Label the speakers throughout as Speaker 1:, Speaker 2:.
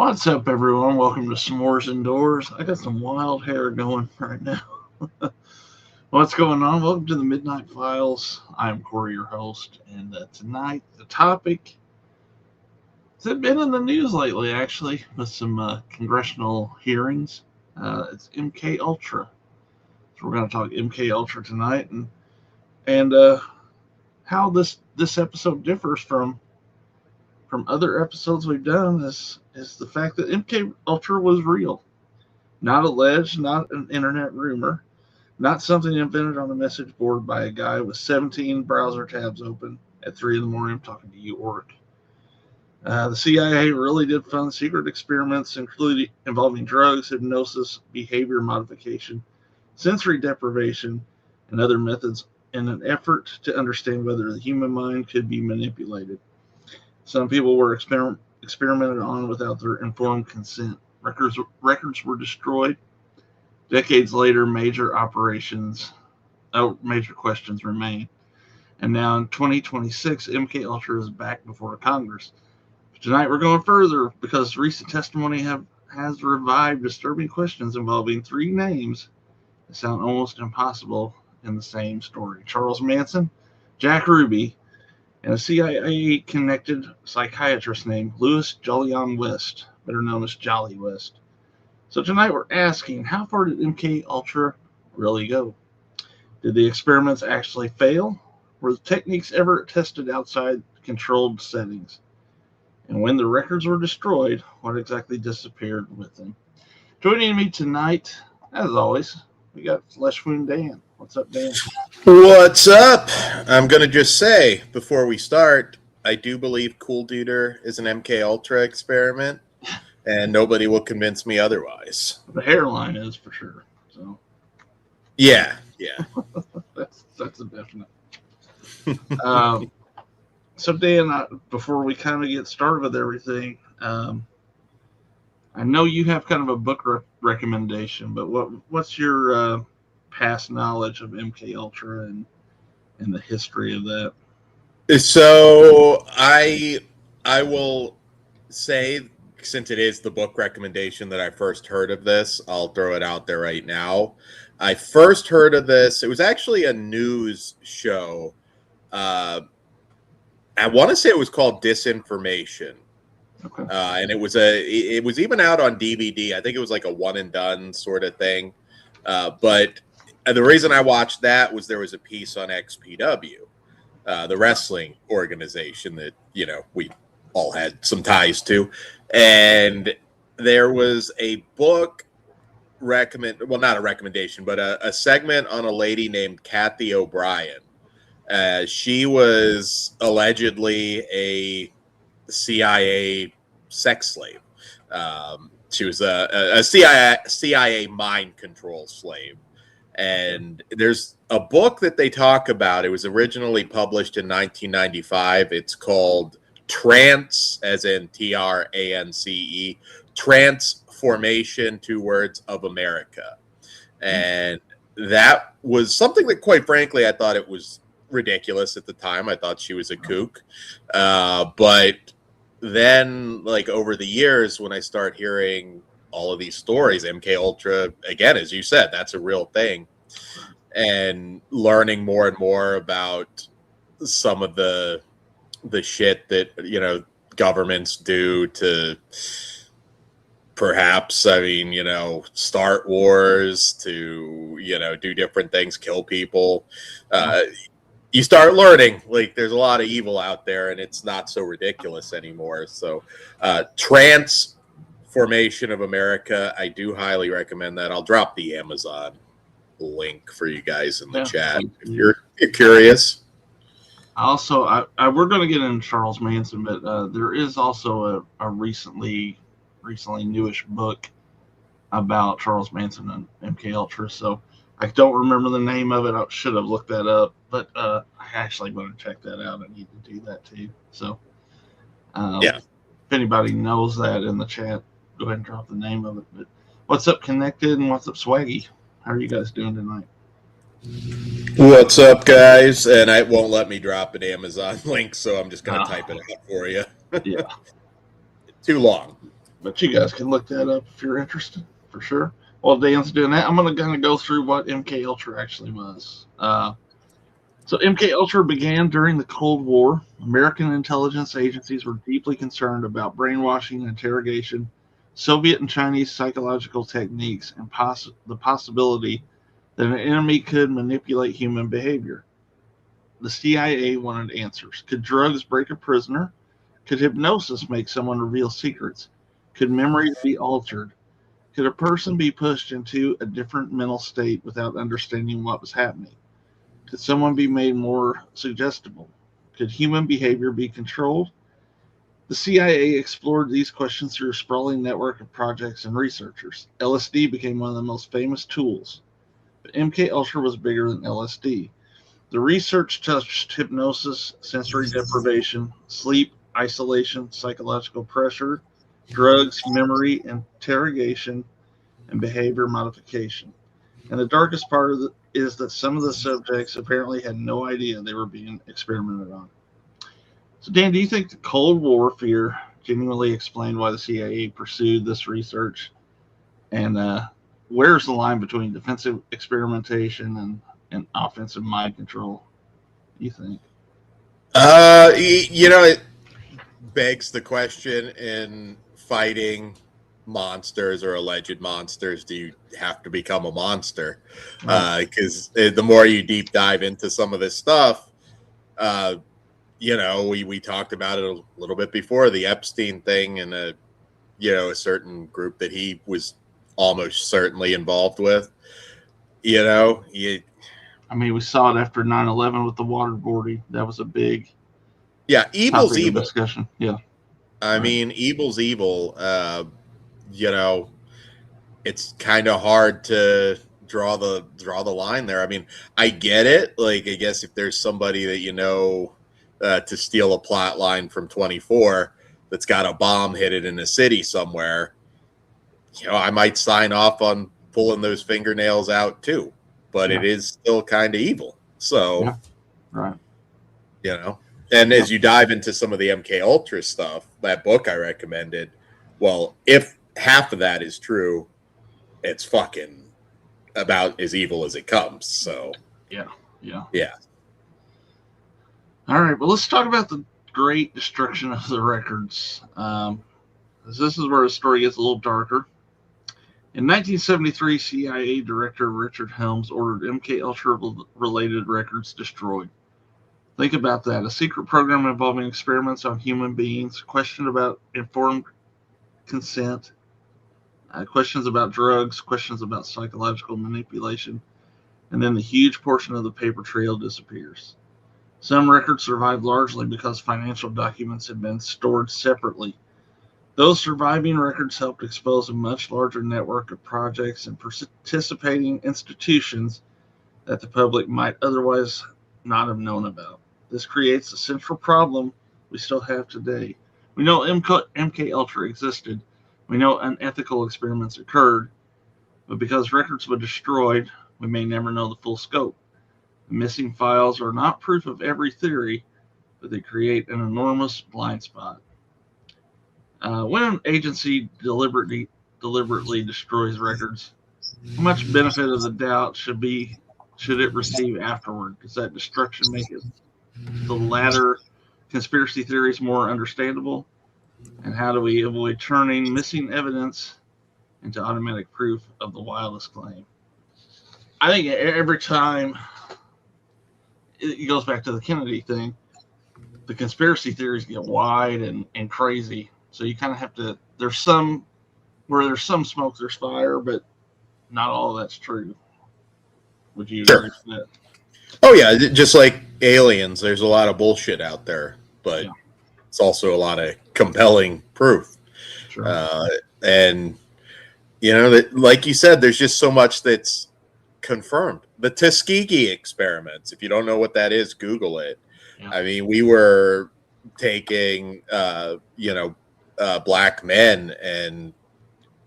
Speaker 1: What's up, everyone? Welcome to S'mores Indoors. I got some wild hair going right now. What's going on? Welcome to the Midnight Files. I'm Corey, your host, and tonight the topic has been in the news lately, actually, with some congressional hearings. It's MKUltra. So we're going to talk MKUltra tonight, and how this episode differs from other episodes we've done is the fact that MK Ultra was real, not alleged, not an internet rumor, not something invented on a message board by a guy with 17 browser tabs open at 3 in the morning talking to you or it. The CIA really did fund secret experiments, including involving drugs, hypnosis, behavior modification, sensory deprivation, and other methods in an effort to understand whether the human mind could be manipulated. Some people were experimented on without their informed consent. Records were destroyed. Decades later, major questions remain. And now in 2026, MKUltra is back before Congress. Tonight we're going further because recent testimony has revived disturbing questions involving three names that sound almost impossible in the same story: Charles Manson, Jack Ruby, and a CIA-connected psychiatrist named Louis Jolyon West, better known as Jolly West. So tonight we're asking, how far did MKUltra really go? Did the experiments actually fail? Were the techniques ever tested outside controlled settings? And when the records were destroyed, what exactly disappeared with them? Joining me tonight, as always, we got Flesh Wound Dan. What's up, Dan?
Speaker 2: What's up? I'm going to just say, before we start, I do believe Cool Duder is an MKUltra experiment, and nobody will convince me otherwise.
Speaker 1: The hairline is, for sure. So
Speaker 2: Yeah.
Speaker 1: that's a definite. So, Dan, before we kind of get started with everything, I know you have kind of a book recommendation, but what's your past knowledge of MKUltra and the history of that?
Speaker 2: So I will say, since it is the book recommendation that I first heard of this, I'll throw it out there right now. I first heard of this. It was actually a news show. I want to say it was called Disinformation.
Speaker 1: Okay.
Speaker 2: And it was even out on DVD. I think it was like a one and done sort of thing. But the reason I watched that was there was a piece on XPW, the wrestling organization that, we all had some ties to. And there was a book not a recommendation, but a segment on a lady named Kathy O'Brien. She was allegedly a CIA sex slave. She was a CIA mind control slave. And there's a book that they talk about. It was originally published in 1995. It's called Trance, as in TRANCE, Transformation, 2 words, of America. And that was something that, quite frankly, I thought it was ridiculous at the time. I thought she was a kook. But then, like, over the years, when I start hearing all of these stories, MKUltra, again, as you said, that's a real thing, and learning more and more about some of the shit that governments do to perhaps, start wars, to do different things, kill people. You start learning, like, there's a lot of evil out there, and it's not so ridiculous anymore. So, Transformation of America, I do highly recommend that. I'll drop the Amazon link for you guys in the chat if you're curious.
Speaker 1: Also, we're going to get into Charles Manson, but there is also a recently newish book about Charles Manson and MKUltra. So I don't remember the name of it. I should have looked that up, but I actually want to check that out. I need to do that too. So if anybody knows that in the chat, go ahead and drop the name of it. But what's up, Connected, and what's up, Swaggy? How are you guys doing tonight?
Speaker 2: What's up, guys? And it won't let me drop an Amazon link, so I'm just going to type it out for you.
Speaker 1: Yeah.
Speaker 2: Too long.
Speaker 1: But you guys can look that up if you're interested, for sure. While Dan's doing that, I'm going to kind of go through what MKUltra actually was. So MKUltra began during the Cold War. American intelligence agencies were deeply concerned about brainwashing and interrogation, Soviet and Chinese psychological techniques, and the possibility that an enemy could manipulate human behavior. The CIA wanted answers. Could drugs break a prisoner? Could hypnosis make someone reveal secrets? Could memories be altered? Could a person be pushed into a different mental state without understanding what was happening? Could someone be made more suggestible? Could human behavior be controlled? The CIA explored these questions through a sprawling network of projects and researchers. LSD became one of the most famous tools, but MKUltra was bigger than LSD. The research touched hypnosis, sensory deprivation, sleep, isolation, psychological pressure, drugs, memory, interrogation, and behavior modification. And the darkest part of is that some of the subjects apparently had no idea they were being experimented on. So, Dan, do you think the Cold War fear genuinely explained why the CIA pursued this research? And where's the line between defensive experimentation and offensive mind control? You think?
Speaker 2: It begs the question in fighting monsters or alleged monsters, do you have to become a monster? Because the more you deep dive into some of this stuff, we talked about it a little bit before, the Epstein thing and a certain group that he was almost certainly involved with. We
Speaker 1: saw it after 9/11 with the waterboarding. That was a big
Speaker 2: evil's evil
Speaker 1: discussion. Yeah.
Speaker 2: Evil's evil. It's kind of hard to draw the line there. I get it. Like, I guess if there's somebody that to steal a plot line from 24 that's got a bomb hidden in a city somewhere, I might sign off on pulling those fingernails out too. But it is still kind of evil. So,
Speaker 1: right.
Speaker 2: And as you dive into some of the MKUltra stuff, that book I recommended, well, if half of that is true, it's fucking about as evil as it comes. So,
Speaker 1: yeah.
Speaker 2: All
Speaker 1: right. Well, let's talk about the great destruction of the records. This is where the story gets a little darker. In 1973, CIA Director Richard Helms ordered MKUltra related records destroyed. Think about that. A secret program involving experiments on human beings, questions about informed consent, questions about drugs, questions about psychological manipulation, and then the huge portion of the paper trail disappears. Some records survived largely because financial documents had been stored separately. Those surviving records helped expose a much larger network of projects and participating institutions that the public might otherwise not have known about. This creates a central problem we still have today. We know MKUltra existed. We know unethical experiments occurred, but because records were destroyed, we may never know the full scope. The missing files are not proof of every theory, but they create an enormous blind spot. When an agency deliberately destroys records, how much benefit of the doubt should it receive afterward? Does that destruction make the latter conspiracy theories more understandable? And how do we avoid turning missing evidence into automatic proof of the wildest claim? I think every time it goes back to the Kennedy thing, the conspiracy theories get wide and crazy. So you kind of have to, there's some smoke, there's fire, but not all of that's true. Would you agree with that?
Speaker 2: Oh, yeah. Just like aliens, there's a lot of bullshit out there, but it's also a lot of compelling proof.
Speaker 1: Sure.
Speaker 2: And, like you said, there's just so much that's confirmed. The Tuskegee experiments, if you don't know what that is, Google it. Yeah. We were taking, black men and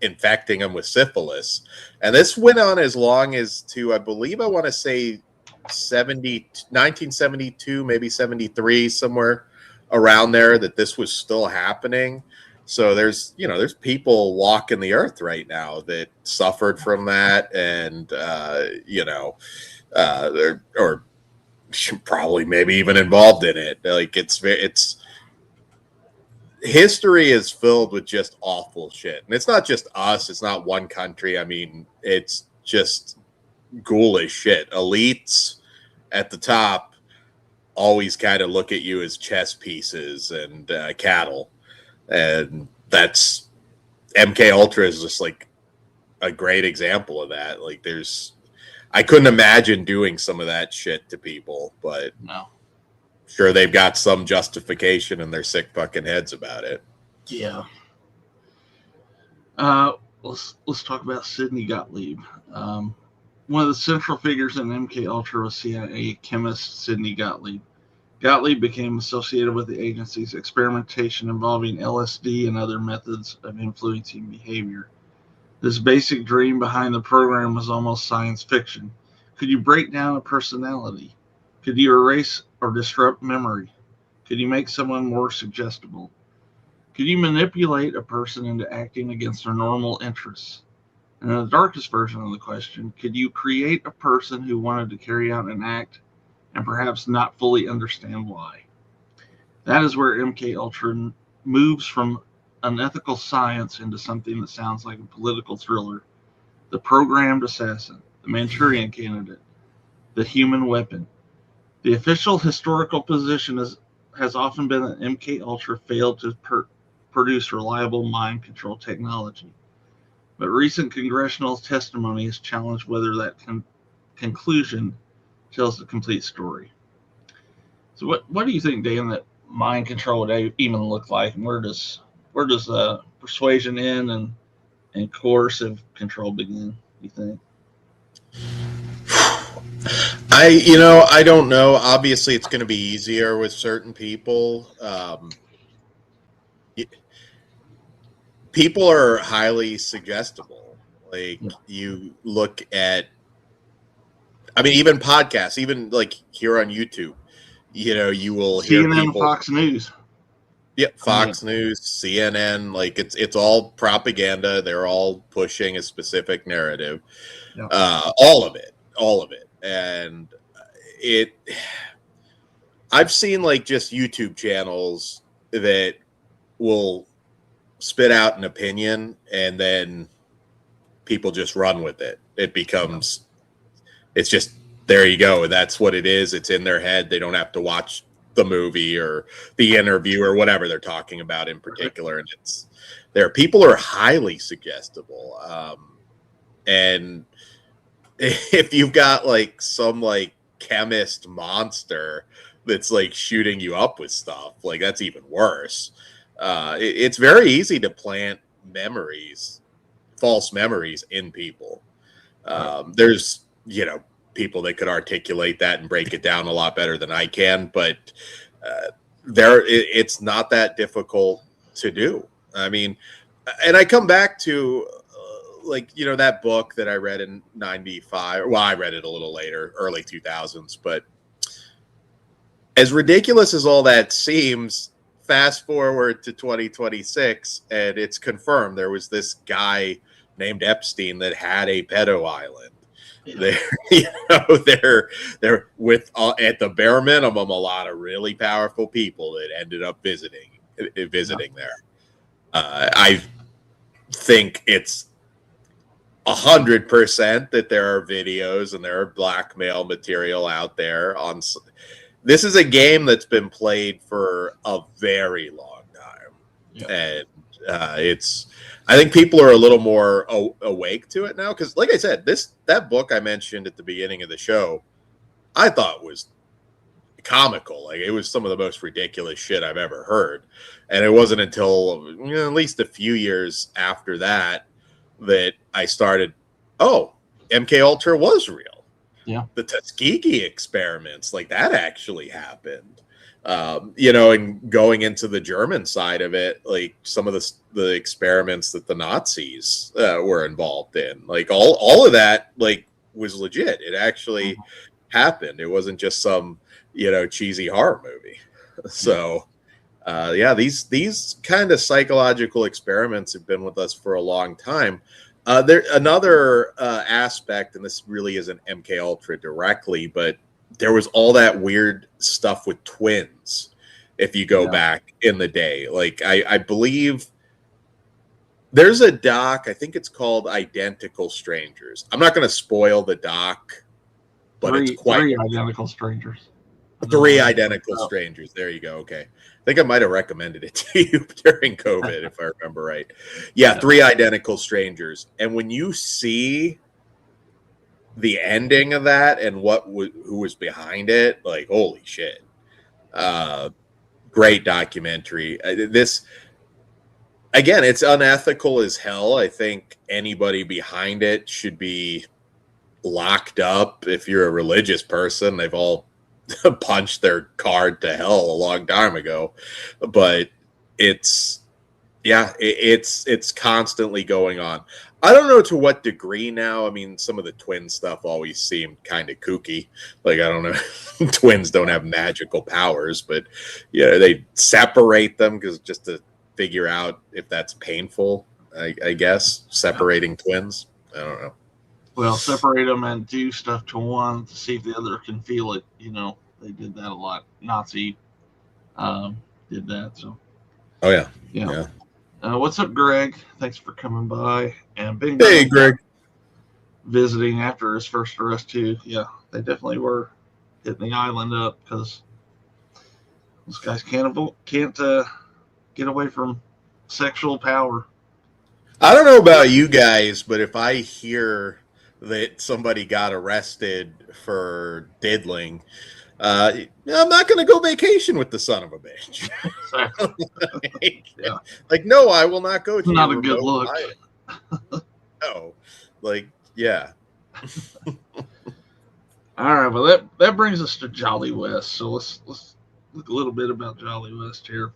Speaker 2: infecting them with syphilis. And this went on as long as I believe, I want to say 1972, maybe 73, somewhere around there, that this was still happening. So there's people walking the earth right now that suffered from that, and they're or probably maybe even involved in it. Like it's history is filled with just awful shit, and it's not just us. It's not one country. I mean, it's just ghoulish shit. Elites at the top always kind of look at you as chess pieces and cattle, and that's MKUltra is just like a great example of that. Like, I couldn't imagine doing some of that shit to people, but
Speaker 1: No.
Speaker 2: sure, they've got some justification in their sick fucking heads about it.
Speaker 1: Yeah. Let's talk about Sidney Gottlieb. One of the central figures in MKUltra was CIA chemist Sidney Gottlieb. Gottlieb became associated with the agency's experimentation involving LSD and other methods of influencing behavior. This basic dream behind the program was almost science fiction. Could you break down a personality? Could you erase or disrupt memory? Could you make someone more suggestible? Could you manipulate a person into acting against their normal interests? And in the darkest version of the question, could you create a person who wanted to carry out an act and perhaps not fully understand why? That is where MKUltra moves from unethical science into something that sounds like a political thriller. The programmed assassin, the Manchurian candidate, the human weapon. The official historical position has often been that MKUltra failed to produce reliable mind control technology. But recent congressional testimony has challenged whether that conclusion tells the complete story. So, what do you think, Dan, that mind control would even look like, and where does persuasion end and coercive control begin? You think?
Speaker 2: I don't know. Obviously, it's going to be easier with certain people. People are highly suggestible. Like, you look at, I mean, even podcasts, even like here on YouTube, you will hear
Speaker 1: CNN,
Speaker 2: people.
Speaker 1: Fox News.
Speaker 2: Yeah, Fox News, CNN, like it's all propaganda. They're all pushing a specific narrative.
Speaker 1: Yeah.
Speaker 2: All of it. And I've seen like just YouTube channels that will spit out an opinion and then people just run with it. It becomes, it's just, there you go. That's what it is. It's in their head. They don't have to watch the movie or the interview or whatever they're talking about in particular. And people are highly suggestible. And if you've got like some like chemist monster that's like shooting you up with stuff, like that's even worse. It's very easy to plant false memories in people. There's, people that could articulate that and break it down a lot better than I can, but it's not that difficult to do. I mean, and I come back to that book that I read in 95. Well, I read it a little later, early 2000s, but as ridiculous as all that seems, fast forward to 2026 and it's confirmed there was this guy named Epstein that had a pedo island. Yeah. They're with at the bare minimum a lot of really powerful people that ended up visiting there. I think it's 100% that there are videos and there are blackmail material out there on. This is a game that's been played for a very long time, and I think people are a little more awake to it now because, like I said, that book I mentioned at the beginning of the show, I thought was comical. Like, it was some of the most ridiculous shit I've ever heard, and it wasn't until at least a few years after that I started. Oh, MKUltra was real.
Speaker 1: Yeah,
Speaker 2: the Tuskegee experiments, like that actually happened. And going into the German side of it, like some of the experiments that the Nazis were involved in, like all of that, like was legit. It actually happened. It wasn't just some cheesy horror movie. So Yeah, these kind of psychological experiments have been with us for a long time. There another aspect, and this really isn't MKUltra directly, but there was all that weird stuff with twins. If you go back in the day, like I believe there's a doc, I think it's called Identical Strangers. I'm not going to spoil the doc, but it's quite
Speaker 1: three identical strangers.
Speaker 2: Three Identical Strangers. There you go. Okay. I think I might have recommended it to you during COVID, if I remember right. Yeah, Three Identical Strangers. And when you see the ending of that and who was behind it, like, holy shit. Great documentary. This, again, it's unethical as hell. I think anybody behind it should be locked up. If you're a religious person, they've all punched their card to hell a long time ago. But it's constantly going on. I don't know to what degree now. I mean, some of the twin stuff always seemed kind of kooky. Like, I don't know, twins don't have magical powers, but they separate them because just to figure out if that's painful, I guess, separating twins. I don't know.
Speaker 1: Well, separate them and do stuff to one to see if the other can feel it. They did that a lot. Nazi did that. So.
Speaker 2: Oh yeah.
Speaker 1: Yeah. What's up, Greg? Thanks for coming by. And Bing.
Speaker 2: Hey, Greg.
Speaker 1: Visiting after his first arrest too. Yeah, they definitely were hitting the island up because those guys can't get away from sexual power.
Speaker 2: I don't know about you guys, but if I hear that somebody got arrested for diddling, I'm not going to go vacation with the son of a bitch. Like, no, I will not go to.
Speaker 1: Not a good look.
Speaker 2: No, like, yeah.
Speaker 1: All right, well that brings us to Jolly West. So let's look a little bit about Jolly West here.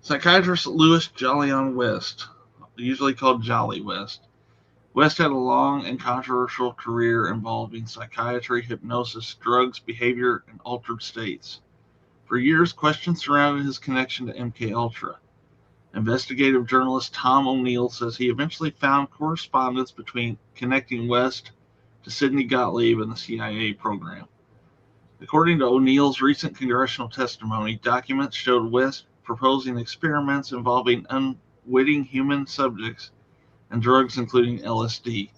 Speaker 1: Psychiatrist Louis Jolyon West, usually called Jolly West. West had a long and controversial career involving psychiatry, hypnosis, drugs, behavior, and altered states. For years, questions surrounded his connection to MKUltra. Investigative journalist Tom O'Neill says he eventually found correspondence between connecting West to Sidney Gottlieb and the CIA program. According to O'Neill's recent congressional testimony, documents showed West proposing experiments involving unwitting human subjects and drugs including LSD.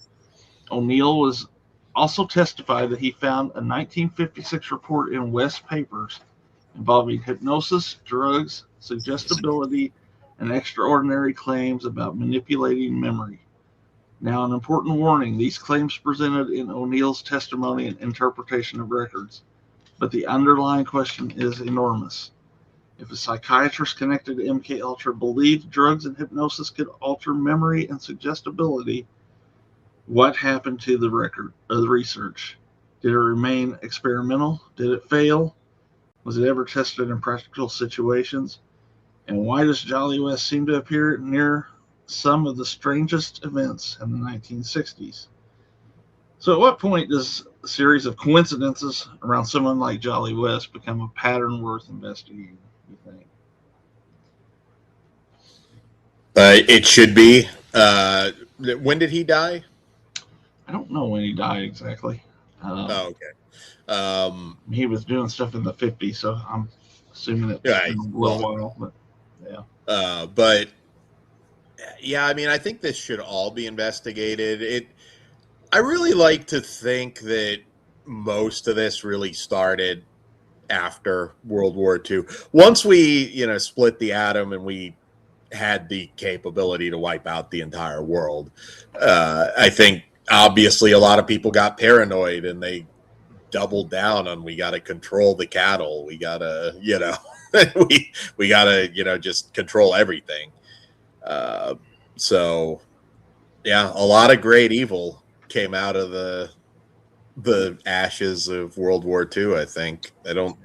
Speaker 1: O'Neill was also testified that he found a 1956 report in West papers involving hypnosis, drugs, suggestibility, and extraordinary claims about manipulating memory. Now, an important warning, these claims presented in O'Neill's testimony and interpretation of records, but the underlying question is enormous. If a psychiatrist connected to MKUltra believed drugs and hypnosis could alter memory and suggestibility, what happened to the record of the research? Did it remain experimental? Did it fail? Was it ever tested in practical situations? And why does Jolly West seem to appear near some of the strangest events in the 1960s? So at what point does a series of coincidences around someone like Jolly West become a pattern worth investigating, you think?
Speaker 2: It should be. When did he die?
Speaker 1: I don't know when he died exactly.
Speaker 2: Okay.
Speaker 1: He was doing stuff in the 50s, so I'm assuming it's been a little while. But yeah.
Speaker 2: But yeah, I mean, I think this should all be investigated. I really like to think that most of this really started after World War II. Once we, split the atom and we had the capability to wipe out the entire world, I think obviously a lot of people got paranoid and they doubled down on, we got to control the cattle. We got to, we got to, just control everything. So yeah, a lot of great evil came out of the ashes of World War II, I think. I don't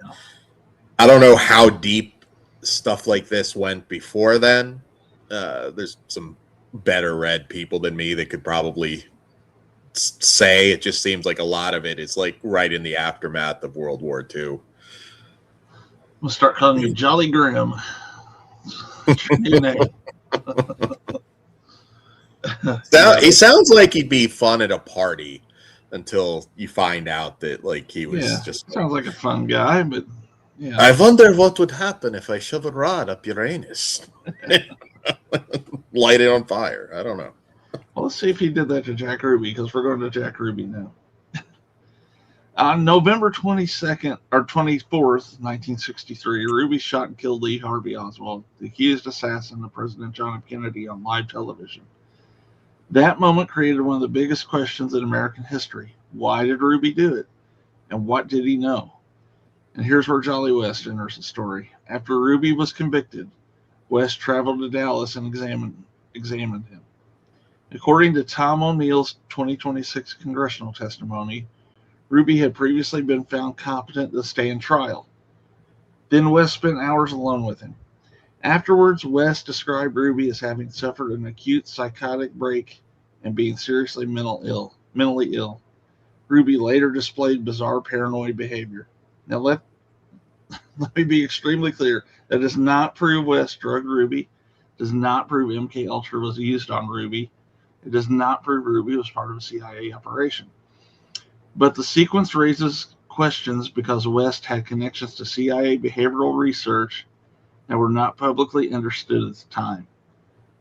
Speaker 2: know how deep stuff like this went before then. There's some better read people than me that could probably say. It just seems like a lot of it is like right in the aftermath of World War II.
Speaker 1: We'll start calling you Jolly Grim. That's your new name.
Speaker 2: He sounds like he'd be fun at a party until you find out that like he was just
Speaker 1: sounds like a fun guy, but yeah.
Speaker 2: I wonder what would happen if I shove a rod up Uranus. Light it on fire. I don't know.
Speaker 1: Well, let's see if he did that to Jack Ruby, because we're going to Jack Ruby now. On November 22nd or 24th, 1963, Ruby shot and killed Lee Harvey Oswald, the accused assassin of President John F. Kennedy, on live television. That moment created one of the biggest questions in American history. Why did Ruby do it? And what did he know? And here's where Jolly West enters the story. After Ruby was convicted, West traveled to Dallas and examined him. According to Tom O'Neill's 2026 congressional testimony, Ruby had previously been found competent to stand trial. Then West spent hours alone with him. Afterwards, West described Ruby as having suffered an acute psychotic break and being seriously mentally ill. Ruby later displayed bizarre paranoid behavior. Now let me be extremely clear. That does not prove West drugged Ruby. Does not prove MKUltra was used on Ruby. It does not prove Ruby was part of a CIA operation. But the sequence raises questions because West had connections to CIA behavioral research that were not publicly understood at the time.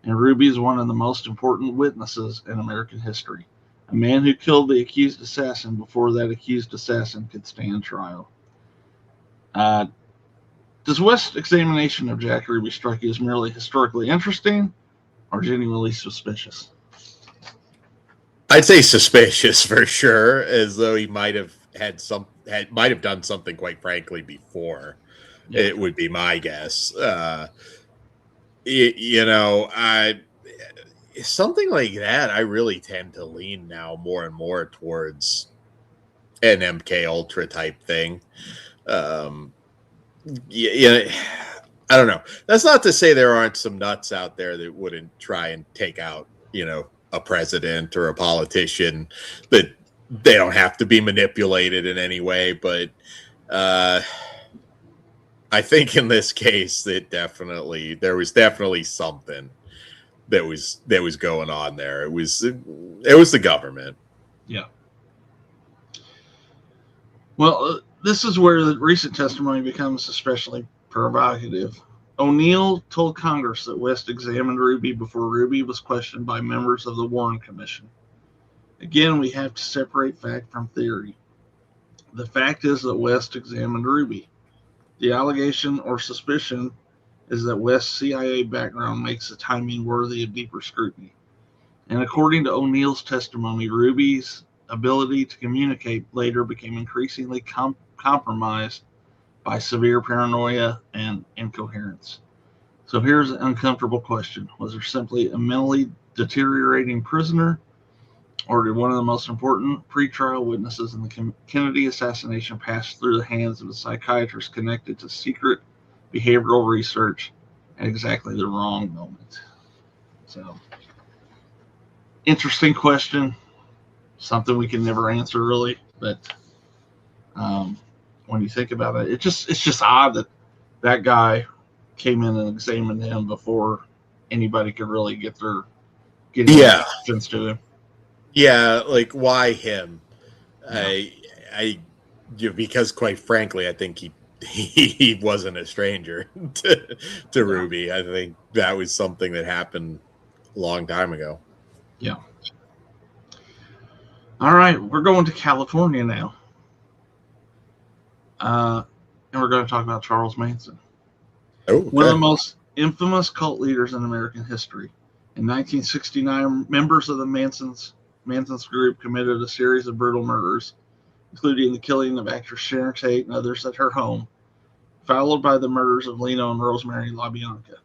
Speaker 1: And Ruby is one of the most important witnesses in American history. A man who killed the accused assassin before that accused assassin could stand trial. Does West's examination of Jack Ruby strike you as merely historically interesting or genuinely suspicious?
Speaker 2: I'd say suspicious for sure, as though he might have done something, quite frankly, before. Yeah. It would be my guess. Something like that, I really tend to lean now more and more towards an MKUltra type thing. I don't know. That's not to say there aren't some nuts out there that wouldn't try and take out, a president or a politician, that they don't have to be manipulated in any way. But I think in this case that there was definitely something that was going on there. It was the government.
Speaker 1: Yeah. Well, this is where the recent testimony becomes especially provocative. O'Neill told Congress that West examined Ruby before Ruby was questioned by members of the Warren Commission. Again, we have to separate fact from theory. The fact is that West examined Ruby. The allegation or suspicion is that West's CIA background makes the timing worthy of deeper scrutiny. And according to O'Neill's testimony, Ruby's ability to communicate later became increasingly compromised by severe paranoia and incoherence. So here's an uncomfortable question. Was there simply a mentally deteriorating prisoner, or did one of the most important pretrial witnesses in the Kennedy assassination pass through the hands of a psychiatrist connected to secret behavioral research at exactly the wrong moment? So, interesting question. Something we can never answer, really. But when you think about it, it's just odd that guy came in and examined him before anybody could really get questions to him.
Speaker 2: Yeah, like why him? Yeah. Because quite frankly, I think he wasn't a stranger to Ruby. I think that was something that happened a long time ago.
Speaker 1: Yeah. All right, we're going to California now. And we're going to talk about Charles Manson.
Speaker 2: Oh, okay.
Speaker 1: One of the most infamous cult leaders in American history. In 1969, members of the Manson's group committed a series of brutal murders, including the killing of actress Sharon Tate and others at her home, followed by the murders of Leno and Rosemary LaBianca.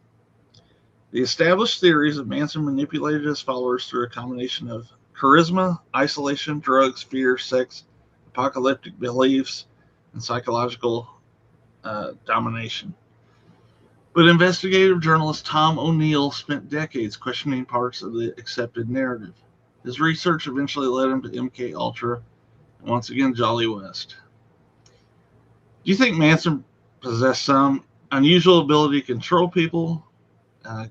Speaker 1: The established theory is that Manson manipulated his followers through a combination of charisma, isolation, drugs, fear, sex, apocalyptic beliefs, and psychological domination. But investigative journalist Tom O'Neill spent decades questioning parts of the accepted narrative. His research eventually led him to MKUltra and once again Jolly West. Do you think Manson possess some unusual ability to control people. Uh,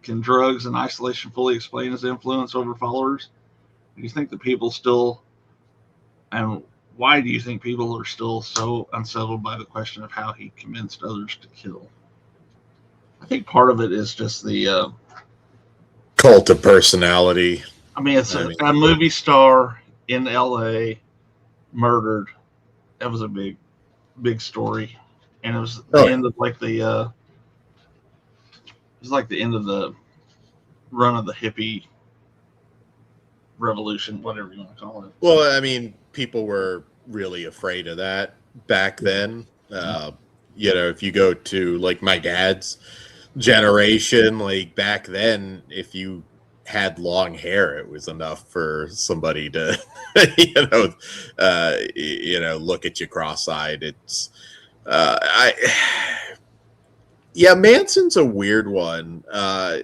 Speaker 1: can drugs and isolation fully explain his influence over followers? Do you think that people still, and why do you think people are still so unsettled by the question of how he convinced others to kill? I think part of it is just the
Speaker 2: cult of personality.
Speaker 1: I mean, it's a movie star in LA murdered. That was a big story, and it was the end of it was like the end of the run of the hippie revolution, whatever you want to call it.
Speaker 2: Well, I mean, people were really afraid of that back then. If you go to like my dad's generation, like back then, if you had long hair, it was enough for somebody to, look at you cross-eyed. It's, Manson's a weird one. I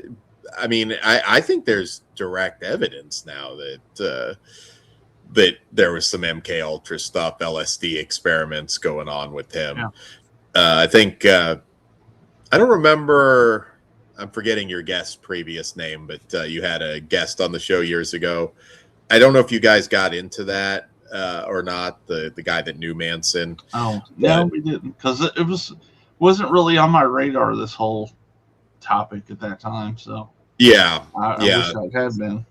Speaker 2: think there's direct evidence now that that there was some MKUltra stuff, LSD experiments going on with him.
Speaker 1: Yeah.
Speaker 2: I think I don't remember. I'm forgetting your guest's previous name, but you had a guest on the show years ago. I don't know if you guys got into that or not. The guy that knew Manson.
Speaker 1: Oh no, we didn't, because it wasn't really on my radar, this whole topic at that time. So
Speaker 2: yeah,
Speaker 1: I wish it had been.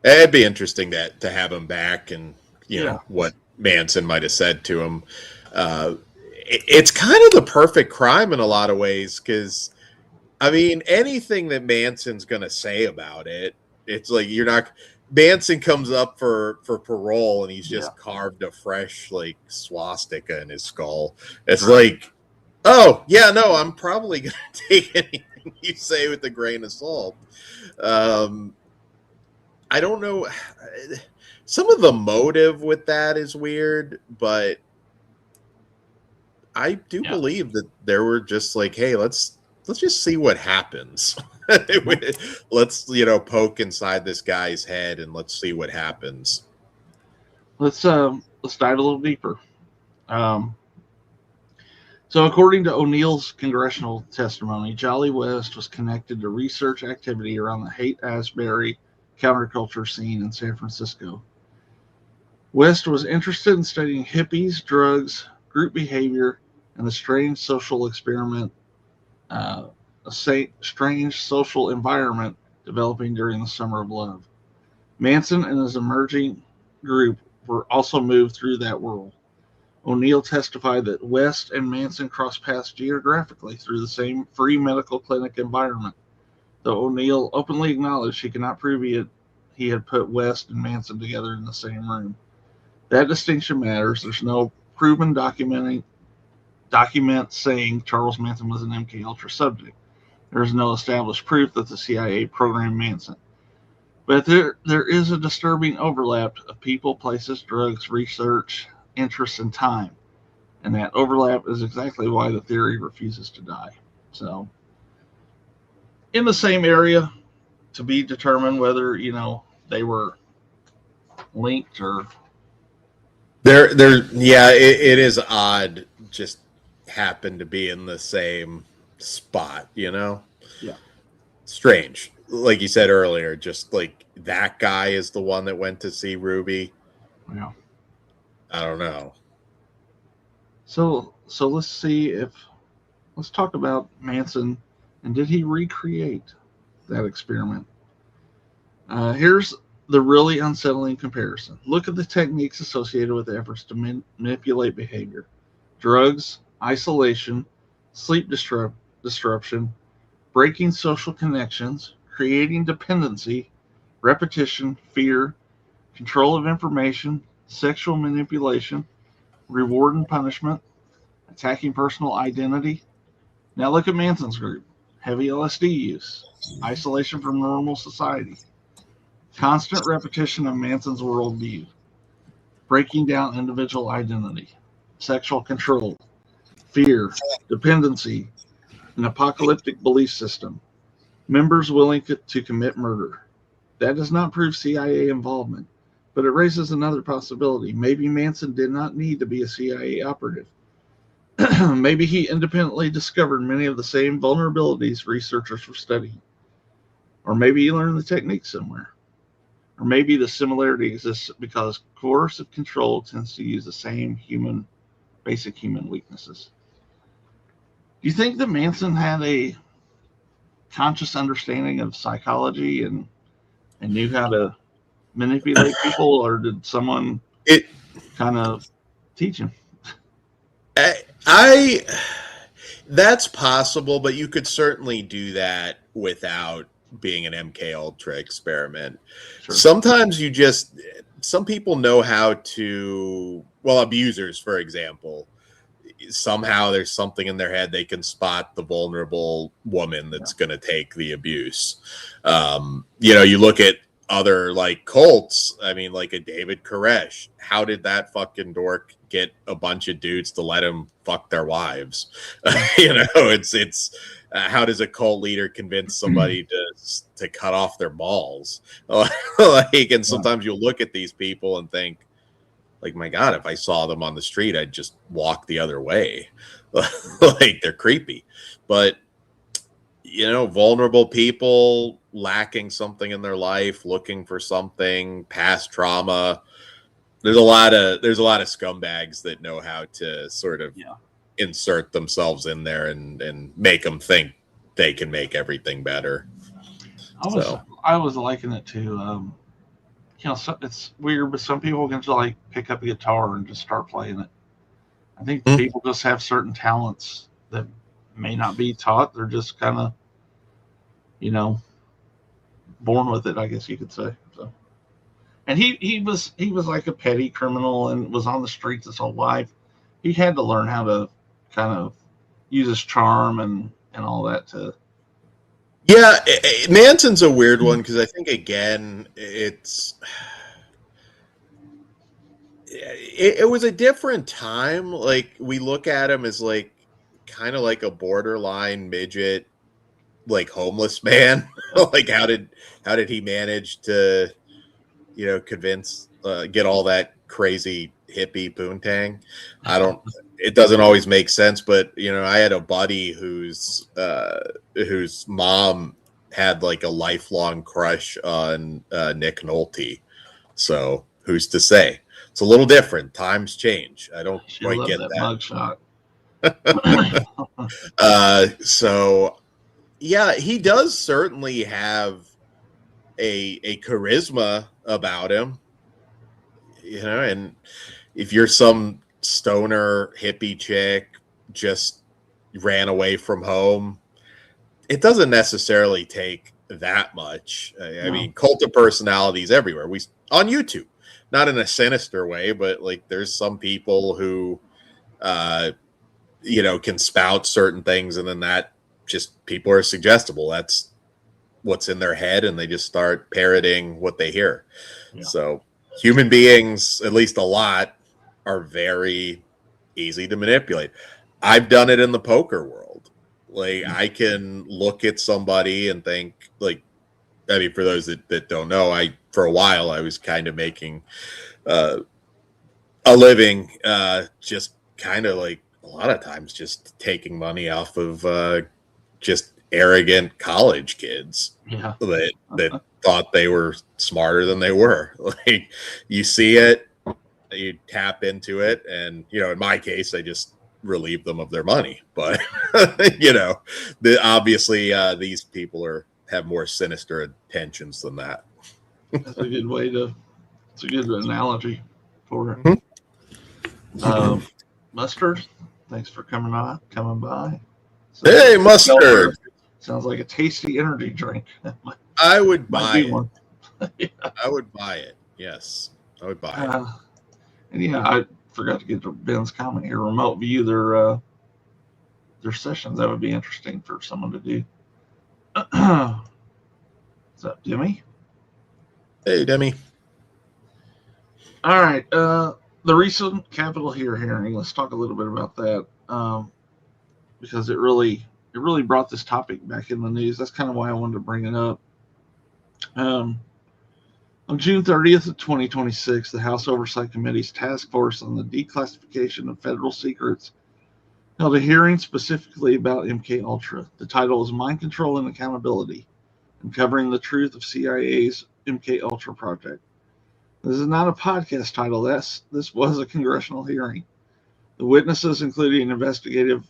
Speaker 2: It'd be interesting to have him back, and know what Manson might have said to him. It's kind of the perfect crime in a lot of ways, because I mean, anything that Manson's going to say about it, it's like Manson comes up for parole and he's just carved a fresh like swastika in his skull. It's like, oh yeah, no, I'm probably going to take anything you say with a grain of salt. I don't know. Some of the motive with that is weird, but I do believe that there were just like, hey, let's just see what happens. Let's poke inside this guy's head and let's see what happens.
Speaker 1: Let's dive a little deeper. So according to O'Neill's congressional testimony, Jolly West was connected to research activity around the Haight-Ashbury counterculture scene in San Francisco. West was interested in studying hippies, drugs, group behavior, and the strange social experiment, a strange social environment developing during the Summer of Love. Manson and his emerging group were also moved through that world. O'Neill testified that West and Manson crossed paths geographically through the same free medical clinic environment, though O'Neill openly acknowledged he could not prove he had put West and Manson together in the same room. That distinction matters. There's no proven document saying Charles Manson was an MKUltra subject. There is no established proof that the CIA programmed Manson. But there is a disturbing overlap of people, places, drugs, research, interests, and time. And that overlap is exactly why the theory refuses to die. So, in the same area, to be determined whether, they were linked or...
Speaker 2: It is odd, just happened to be in the same spot,
Speaker 1: Yeah.
Speaker 2: Strange. Like you said earlier, just like that guy is the one that went to see Ruby.
Speaker 1: Yeah.
Speaker 2: I don't know.
Speaker 1: So let's talk about Manson, and did he recreate that experiment? Here's the really unsettling comparison. Look at the techniques associated with efforts to manipulate behavior. Drugs, isolation, sleep disruption, breaking social connections, creating dependency, repetition, fear, control of information, sexual manipulation, reward and punishment, attacking personal identity. Now look at Manson's group. Heavy LSD use, isolation from normal society, constant repetition of Manson's worldview, breaking down individual identity, sexual control, fear, dependency, an apocalyptic belief system, members willing to commit murder. That does not prove CIA involvement, but it raises another possibility. Maybe Manson did not need to be a CIA operative. Maybe he independently discovered many of the same vulnerabilities researchers were studying. Or maybe he learned the technique somewhere. Or maybe the similarity exists because coercive control tends to use the same basic human weaknesses. Do you think that Manson had a conscious understanding of psychology and knew how to manipulate people, or did someone
Speaker 2: It
Speaker 1: kind of teach him?
Speaker 2: I that's possible, but you could certainly do that without being an MKUltra experiment.
Speaker 1: Sure.
Speaker 2: Sometimes some people know how to, well, abusers, for example, somehow there's something in their head, they can spot the vulnerable woman that's going to take the abuse. You look at other like cults. I mean, like a David Koresh. How did that fucking dork get a bunch of dudes to let him fuck their wives? It's how does a cult leader convince somebody to cut off their balls? And sometimes you'll look at these people and think, like, my God, if I saw them on the street, I'd just walk the other way. Like, they're creepy. But, vulnerable people lacking something in their life, looking for something, past trauma. There's a lot of scumbags that know how to sort of insert themselves in there and make them think they can make everything better.
Speaker 1: I was liking it to it's weird, but some people can just like pick up a guitar and just start playing it. I think people just have certain talents that may not be taught. They're just kind of, born with it, I guess you could say. So, and he was like a petty criminal and was on the streets his whole life. He had to learn how to kind of use his charm and all that to.
Speaker 2: Yeah, Manson's a weird one because I think, again, it was a different time. Like, we look at him as like kind of like a borderline midget, like homeless man. Like, how did he manage to, convince, get all that crazy hippie poontang? It doesn't always make sense, but I had a buddy whose mom had like a lifelong crush on Nick Nolte. So who's to say? It's a little different. Times change. I don't quite get that mugshot. So yeah, he does certainly have a charisma about him. And if you're some stoner hippie chick just ran away from home, it doesn't necessarily take that much. I mean, cult of personalities everywhere. We on YouTube, not in a sinister way, but like there's some people who can spout certain things, and then that just people are suggestible. That's what's in their head, and they just start parroting what they hear. So human beings, at least a lot, are very easy to manipulate. I've done it in the poker world. Like, I can look at somebody and think, like, I mean, for those that don't know, for a while I was kind of making a living, just kind of like a lot of times just taking money off of just arrogant college kids that thought they were smarter than they were. Like, you see it, you tap into it, and in my case, I just relieve them of their money. But obviously these people have more sinister intentions than that.
Speaker 1: That's a good way to. It's a good analogy for it. Mustard, thanks for coming by. So,
Speaker 2: hey, Mustard.
Speaker 1: Sounds like a tasty energy drink.
Speaker 2: I would buy it. I would buy it. Yes, I would buy it.
Speaker 1: And I forgot to get to Ben's comment here. Remote view their sessions. That would be interesting for someone to do. What's up, Demi?
Speaker 2: Hey, Demi.
Speaker 1: All right. The recent Capitol Hill hearing. Let's talk a little bit about that because it really brought this topic back in the news. That's kind of why I wanted to bring it up. On June 30th of 2026, the House Oversight Committee's task force on the declassification of federal secrets held a hearing specifically about MKUltra. The title was Mind Control and Accountability, uncovering the truth of CIA's MKUltra project. This is not a podcast title. This was a congressional hearing. The witnesses included investigative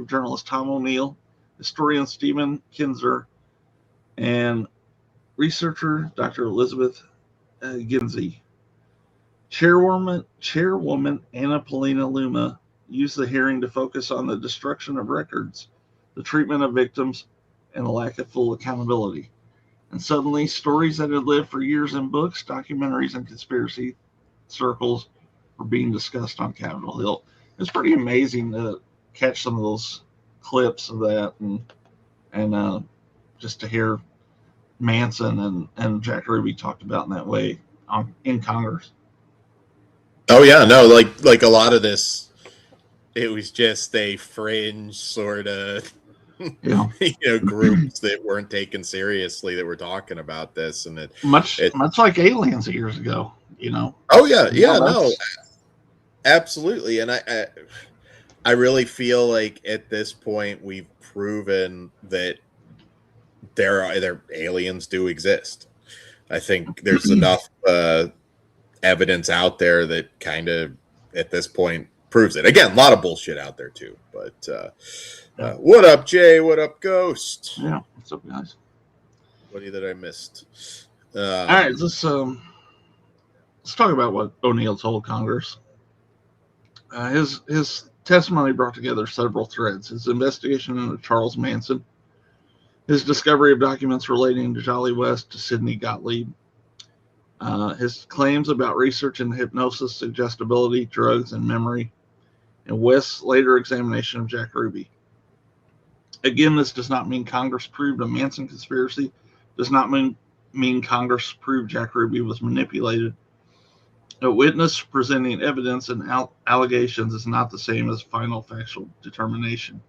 Speaker 1: journalist Tom O'Neill, historian Stephen Kinzer, and researcher Dr. Elizabeth Ginsey. Chairwoman Anna Paulina Luma used the hearing to focus on the destruction of records, the treatment of victims, and the lack of full accountability. And suddenly, stories that had lived for years in books, documentaries, and conspiracy circles were being discussed on Capitol Hill. It's pretty amazing to catch some of those clips of that, and just to hear Manson and Jack Ruby talked about in that way in Congress.
Speaker 2: Oh yeah, no, like a lot of this, it was just a fringe sort of groups that weren't taken seriously that were talking about this, and
Speaker 1: much like aliens years ago,
Speaker 2: Oh yeah, no, absolutely, and I really feel like at this point we've proven that there aliens do exist. I think there's enough evidence out there that kind of at this point proves it. Again, a lot of bullshit out there too, but what up, Jay? What up, Ghost?
Speaker 1: Yeah, what's up, guys?
Speaker 2: What that I missed?
Speaker 1: All right, let's talk about what O'Neill told Congress. His testimony brought together several threads: his investigation into Charles Manson, his discovery of documents relating to Jolly West to Sidney Gottlieb, his claims about research in hypnosis, suggestibility, drugs, and memory, and West's later examination of Jack Ruby. Again, this does not mean Congress proved a Manson conspiracy, does not mean Congress proved Jack Ruby was manipulated. A witness presenting evidence and allegations is not the same as final factual determination.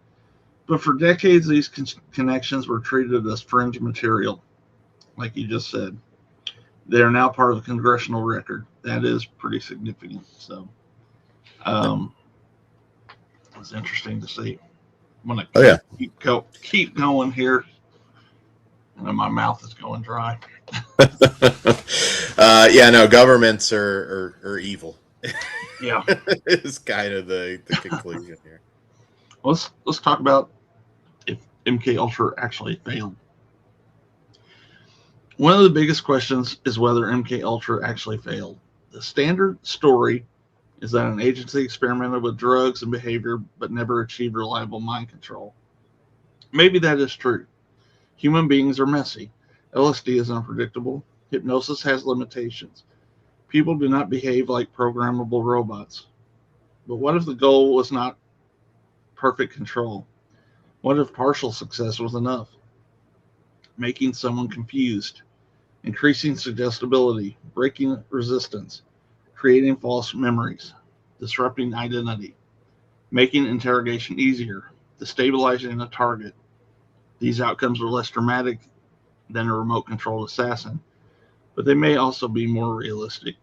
Speaker 1: But for decades, these connections were treated as fringe material, like you just said. They are now part of the congressional record. That is pretty significant. So, it's interesting to see. I'm gonna keep going here, and my mouth is going dry.
Speaker 2: No, governments are evil.
Speaker 1: Yeah,
Speaker 2: is kind of the conclusion here.
Speaker 1: Let's talk about if MKUltra actually failed. One of the biggest questions is whether MKUltra actually failed. The standard story is that an agency experimented with drugs and behavior but never achieved reliable mind control. Maybe that is true. Human beings are messy. LSD is unpredictable. Hypnosis has limitations. People do not behave like programmable robots. But what if the goal was not perfect control? What if partial success was enough? Making someone confused, increasing suggestibility, breaking resistance, creating false memories, disrupting identity, making interrogation easier, destabilizing a target. These outcomes are less dramatic than a remote-controlled assassin, but they may also be more realistic.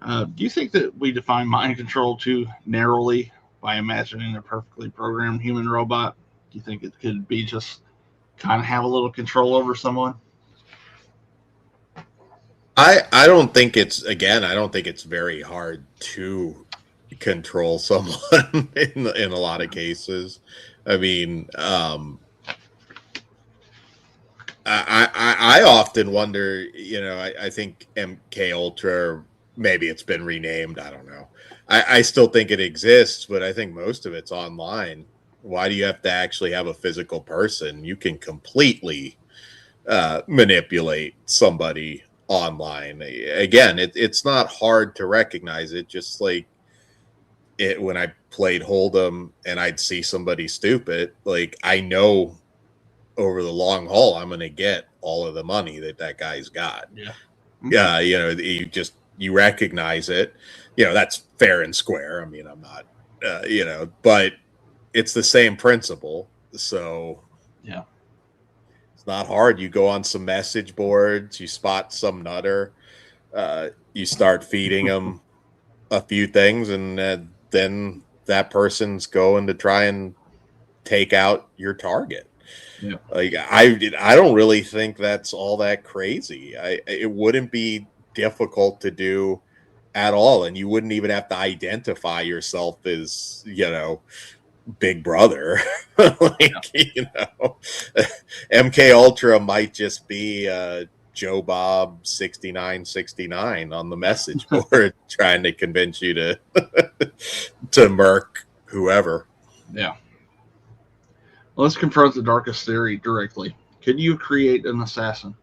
Speaker 1: Do you think that we define mind control too narrowly by imagining a perfectly programmed human robot? Do you think it could be just kind of have a little control over someone?
Speaker 2: I don't think it's very hard to control someone in a lot of cases. I mean, I often wonder, I think MKUltra, maybe it's been renamed, I don't know. I still think it exists, but I think most of it's online. Why do you have to actually have a physical person? You can completely manipulate somebody online. Again, it's not hard to recognize it, just like it when I played Hold'em and I'd see somebody stupid, like I know over the long haul I'm going to get all of the money that guy's got. Yeah, you recognize it. That's fair and square. I mean, I'm not but it's the same principle. So
Speaker 1: yeah,
Speaker 2: it's not hard. You go on some message boards, you spot some nutter, you start feeding them a few things, and then that person's going to try and take out your target.
Speaker 1: Yeah.
Speaker 2: Like I don't really think that's all that crazy. It wouldn't be difficult to do at all, and you wouldn't even have to identify yourself as, Big Brother. Like, MKUltra might just be Joe Bob 6969 on the message board trying to convince you to to murk whoever.
Speaker 1: Yeah. Let's confront the darkest theory directly. Could you create an assassin?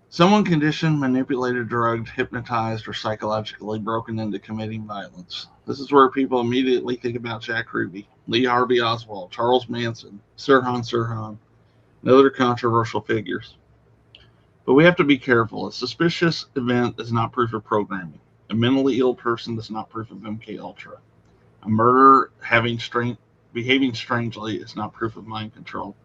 Speaker 1: Someone conditioned, manipulated, drugged, hypnotized, or psychologically broken into committing violence. This is where people immediately think about Jack Ruby, Lee Harvey Oswald, Charles Manson, Sirhan, and other controversial figures. But we have to be careful. A suspicious event is not proof of programming. A mentally ill person is not proof of MKUltra. A murderer behaving strangely is not proof of mind control.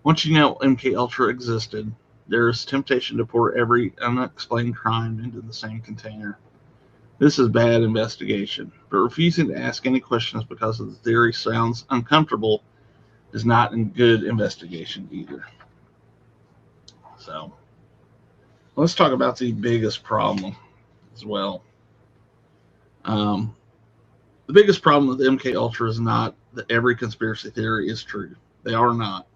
Speaker 1: Once you know MKUltra existed, there is temptation to pour every unexplained crime into the same container. This is bad investigation, but refusing to ask any questions because of the theory sounds uncomfortable is not in good investigation either. So, let's talk about the biggest problem as well. The biggest problem with MKUltra is not that every conspiracy theory is true. They are not.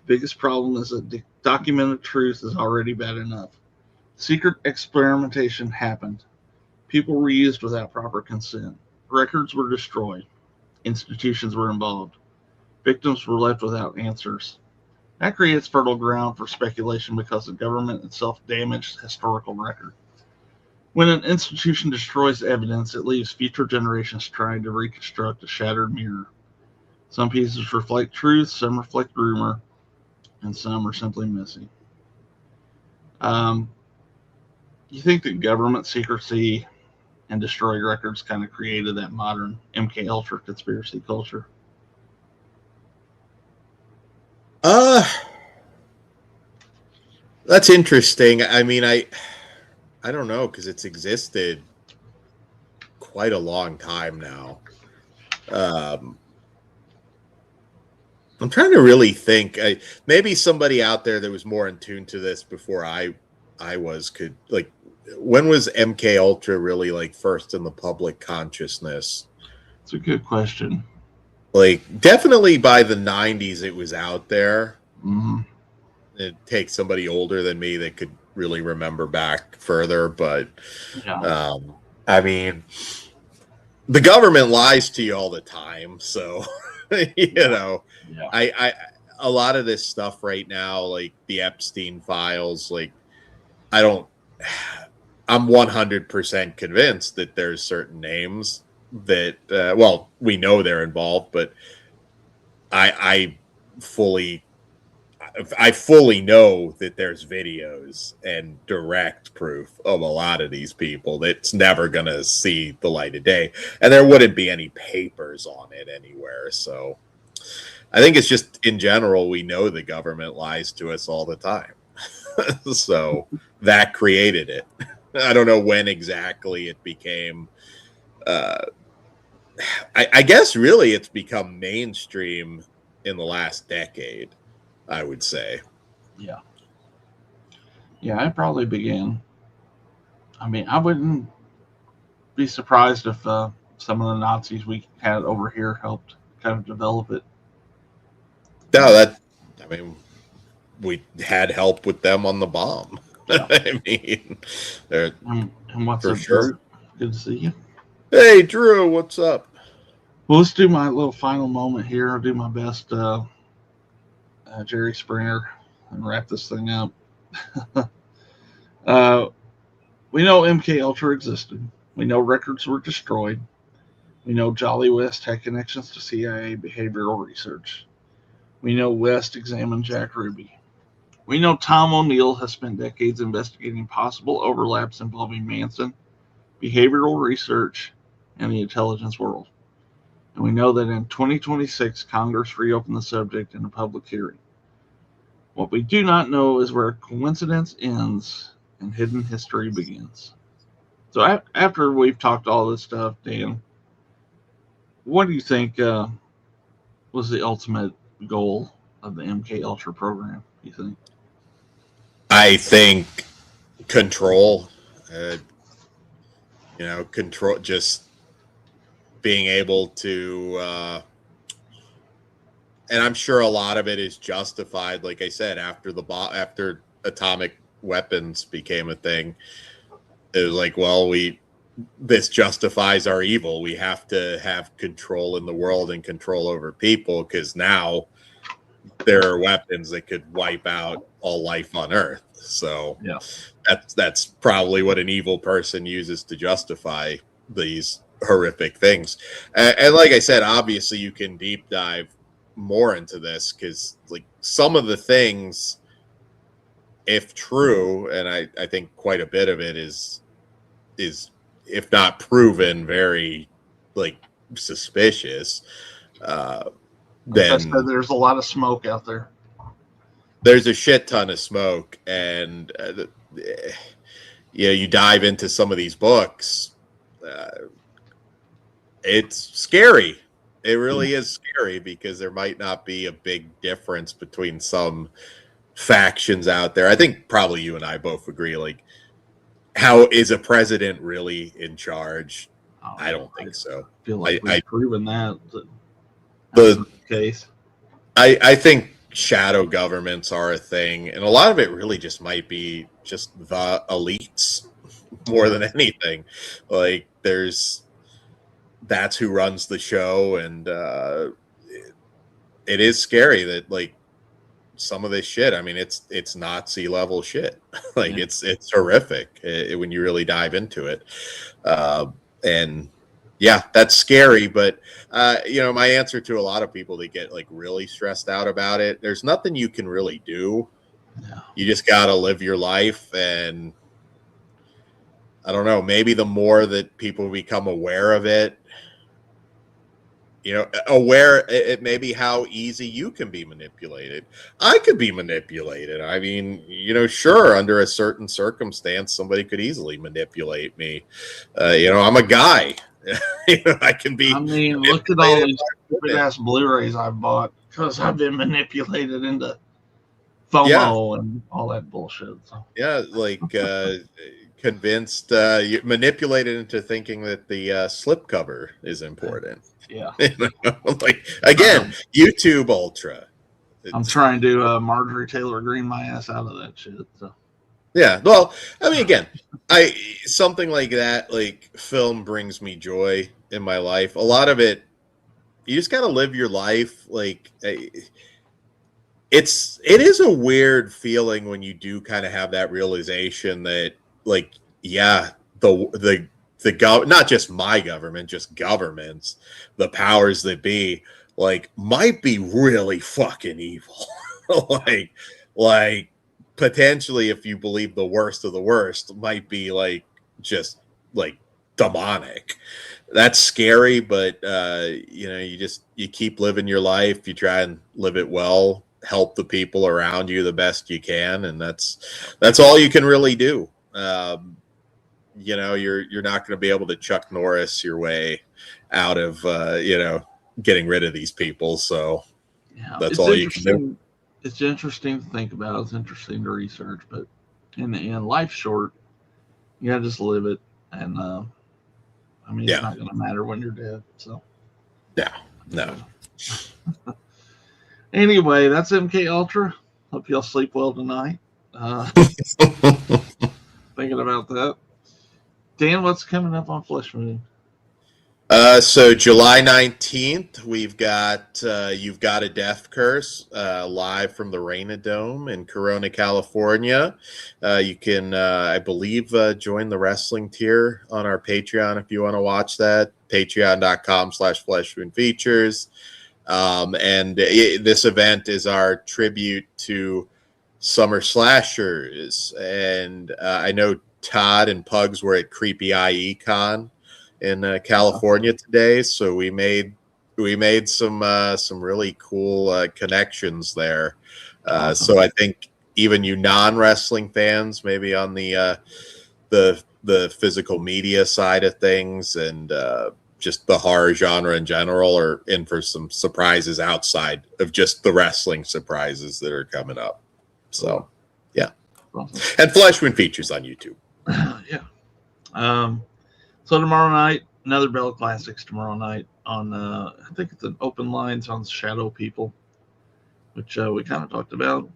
Speaker 1: The biggest problem is that documented truth is already bad enough. Secret experimentation happened. People were used without proper consent. Records were destroyed. Institutions were involved. Victims were left without answers. That creates fertile ground for speculation because the government itself damaged historical record. When an institution destroys evidence, it leaves future generations trying to reconstruct a shattered mirror. Some pieces reflect truth, some reflect rumor, and some are simply missing. You think that government secrecy and destroyed records kind of created that modern MKUltra conspiracy culture?
Speaker 2: That's interesting. I mean, I don't know, because it's existed quite a long time now. I'm trying to really think. Maybe somebody out there that was more in tune to this before I was could, like, when was MKUltra really like first in the public consciousness?
Speaker 1: It's a good question.
Speaker 2: Like, definitely by the 90s it was out there.
Speaker 1: Mm-hmm.
Speaker 2: It takes somebody older than me that could really remember back further, but
Speaker 1: Yeah.
Speaker 2: I mean, the government lies to you all the time, so
Speaker 1: Yeah.
Speaker 2: I a lot of this stuff right now, like the Epstein files, like I'm 100% convinced that there's certain names that well, we know they're involved, but I fully know that there's videos and direct proof of a lot of these people that's never going to see the light of day. And there wouldn't be any papers on it anywhere. So I think it's just, in general, we know the government lies to us all the time. So that created it. I don't know when exactly it became, I guess really it's become mainstream in the last decade, I would say.
Speaker 1: Yeah. Yeah, it probably began. I mean, I wouldn't be surprised if some of the Nazis we had over here helped kind of develop it.
Speaker 2: No, I mean, we had help with them on the bomb.
Speaker 1: Yeah.
Speaker 2: I mean,
Speaker 1: And what's
Speaker 2: for
Speaker 1: up,
Speaker 2: sure.
Speaker 1: Drew? Good to see you.
Speaker 2: Hey, Drew, what's up?
Speaker 1: Well, let's do my little final moment here. I'll do my best, Jerry Springer, and wrap this thing up. We know MKUltra existed. We know records were destroyed. We know Jolly West had connections to CIA behavioral research. We know West examined Jack Ruby. We know Tom O'Neill has spent decades investigating possible overlaps involving Manson, behavioral research, and the intelligence world. And we know that in 2026, Congress reopened the subject in a public hearing. What we do not know is where coincidence ends and hidden history begins. So after we've talked all this stuff, Dan, What do you think was the ultimate goal of the MKUltra program? You think?
Speaker 2: I think control, uh, control, just being able to, and I'm sure a lot of it is justified. Like I said, after atomic weapons became a thing, it was like, well, this justifies our evil. We have to have control in the world and control over people, because now there are weapons that could wipe out all life on Earth. So
Speaker 1: Yeah.
Speaker 2: that's probably what an evil person uses to justify these horrific things. And like I said, obviously you can deep dive more into this, because like some of the things, if true, and I think quite a bit of it is if not proven, very like suspicious.
Speaker 1: Like I
Speaker 2: Then
Speaker 1: said, there's a lot of smoke out there.
Speaker 2: there's a shit ton of smoke, and you dive into some of these books. It's scary. It really is scary, because there might not be a big difference between some factions out there. I think probably you and I both agree. Like, how is a president really in charge? I don't think so.
Speaker 1: I feel like we've proven that.
Speaker 2: The
Speaker 1: case.
Speaker 2: I think shadow governments are a thing, and a lot of it really just might be just the elites more than anything. Like, that's who runs the show, and it is scary that like some of this shit. I mean, it's Nazi level shit. Like,
Speaker 1: Yeah.
Speaker 2: it's horrific when you really dive into it, and yeah, that's scary. But my answer to a lot of people that get like really stressed out about it, there's nothing you can really do.
Speaker 1: Yeah.
Speaker 2: You just gotta live your life, and I don't know, maybe the more that people become aware of it, aware it may be how easy you can be manipulated. I could be manipulated. I mean, sure, under a certain circumstance, somebody could easily manipulate me. I'm a guy. I can be.
Speaker 1: I mean, look at all these stupid ass Blu-rays I've bought because I've been manipulated into FOMO and all that bullshit. So.
Speaker 2: Yeah, like convinced, manipulated into thinking that the slipcover is important.
Speaker 1: Yeah.
Speaker 2: Like, again, YouTube Ultra.
Speaker 1: I'm trying to Marjorie Taylor Greene my ass out of that shit. So.
Speaker 2: Yeah, well, I mean, again, something like that, like film, brings me joy in my life. A lot of it, you just got to live your life. Like, it is a weird feeling when you do kind of have that realization that, like, yeah, the not just my government, just governments, the powers that be, like, might be really fucking evil. like potentially, if you believe the worst of the worst, might be like just like demonic. That's scary, but you keep living your life. You try and live it well, help the people around you the best you can, and that's all you can really do. You're not going to be able to Chuck Norris your way out of getting rid of these people. So that's all you can do.
Speaker 1: It's interesting to think about. It's interesting to research, but in the end, life's short. You gotta just live it, and it's not going to matter when you're dead. So
Speaker 2: no.
Speaker 1: Anyway, that's MKUltra. Hope y'all sleep well tonight. Thinking about that. Dan, what's coming up on Flesh Moon?
Speaker 2: So July 19th, we've got You've Got a Death Curse live from the Reina Dome in Corona, California. You can, I believe, join the wrestling tier on our Patreon if you want to watch that. Patreon.com/FleshMoonFeatures. And this event is our tribute to Summer Slashers. And I know Todd and Pugs were at Creepy IE Con in California today, so we made some really cool connections there. So I think even you non-wrestling fans, maybe on the physical media side of things, and just the horror genre in general are in for some surprises outside of just the wrestling surprises that are coming up. So, yeah.
Speaker 1: Awesome.
Speaker 2: And Fleshman features on YouTube.
Speaker 1: Yeah. So tomorrow night, another Bella Classics tomorrow night on, I think it's an open lines on Shadow People, which we kind of talked about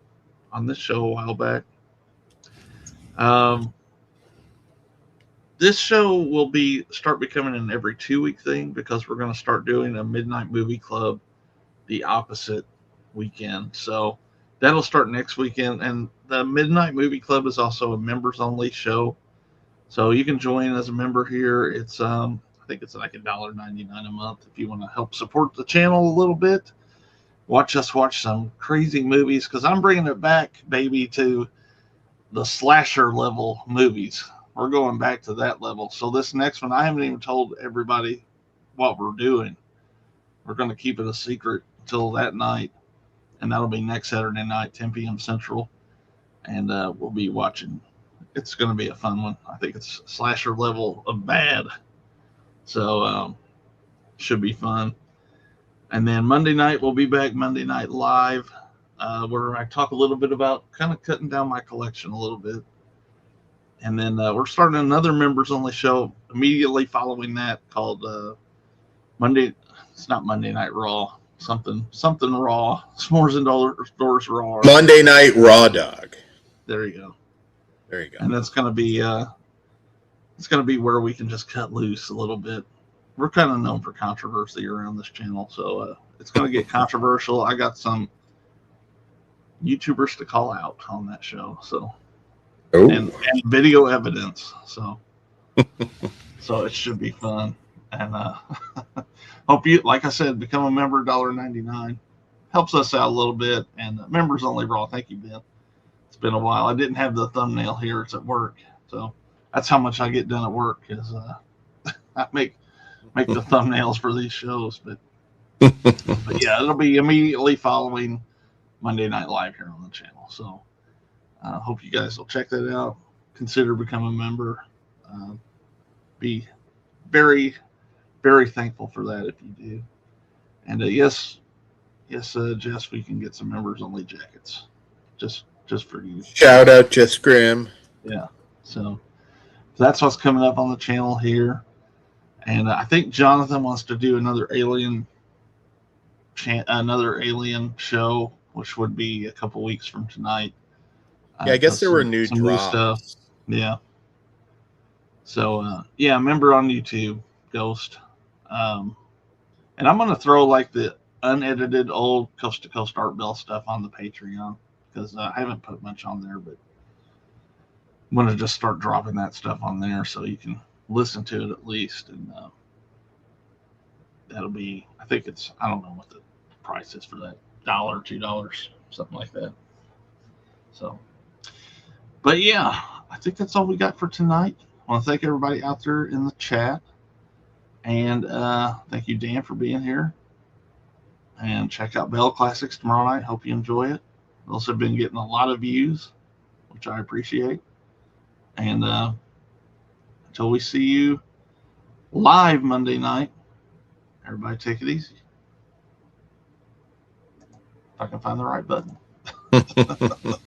Speaker 1: on this show a while back. This show will start becoming an every 2-week thing because we're going to start doing a midnight movie club the opposite weekend. So that'll start next weekend. And the midnight movie club is also a members only show. So you can join as a member here. It's I think it's like $1.99 a month if you want to help support the channel a little bit. Watch us watch some crazy movies because I'm bringing it back, baby, to the slasher level movies. We're going back to that level. So this next one, I haven't even told everybody what we're doing. We're going to keep it a secret until that night, and that'll be next Saturday night, 10 p.m. Central, and we'll be watching. It's going to be a fun one. I think it's slasher level of bad, so should be fun. And then Monday night, we'll be back Monday Night Live, where I talk a little bit about kind of cutting down my collection a little bit. And then we're starting another members only show immediately following that called Monday. It's not Monday Night Raw. Something Raw. S'mores and Doors Raw.
Speaker 2: Monday Night Raw Dog.
Speaker 1: There you go.
Speaker 2: There you go.
Speaker 1: And that's gonna be where we can just cut loose a little bit. We're kind of known for controversy around this channel, so it's gonna get controversial. I got some YouTubers to call out on that show, so. And video evidence, so it should be fun. And hope you, like I said, become a member. $1.99 helps us out a little bit. And members only Raw. Thank you, Ben. It's been a while. I didn't have the thumbnail here. It's at work, so that's how much I get done at work. Is I make the thumbnails for these shows. But yeah, it'll be immediately following Monday Night Live here on the channel. So. Hope you guys will check that out. Consider becoming a member. Be very, very thankful for that if you do. And yes, Jess, we can get some members only jackets, just for you.
Speaker 2: Shout out Jess Graham.
Speaker 1: Yeah. So that's what's coming up on the channel here. And I think Jonathan wants to do another alien show, which would be a couple weeks from tonight.
Speaker 2: Yeah, I guess there were new drops.
Speaker 1: New stuff. Yeah. So, member on YouTube, Ghost. And I'm going to throw like the unedited old Coast to Coast Art Bell stuff on the Patreon because I haven't put much on there, but I'm going to just start dropping that stuff on there so you can listen to it at least. And that'll be, I think it's, I don't know what the price is for that, $1, $2, something like that. So. But yeah, I think that's all we got for tonight. I want to thank everybody out there in the chat. And thank you, Dan, for being here. And check out Bell Classics tomorrow night. Hope you enjoy it. Those have been getting a lot of views, which I appreciate. And until we see you live Monday night, everybody take it easy. If I can find the right button.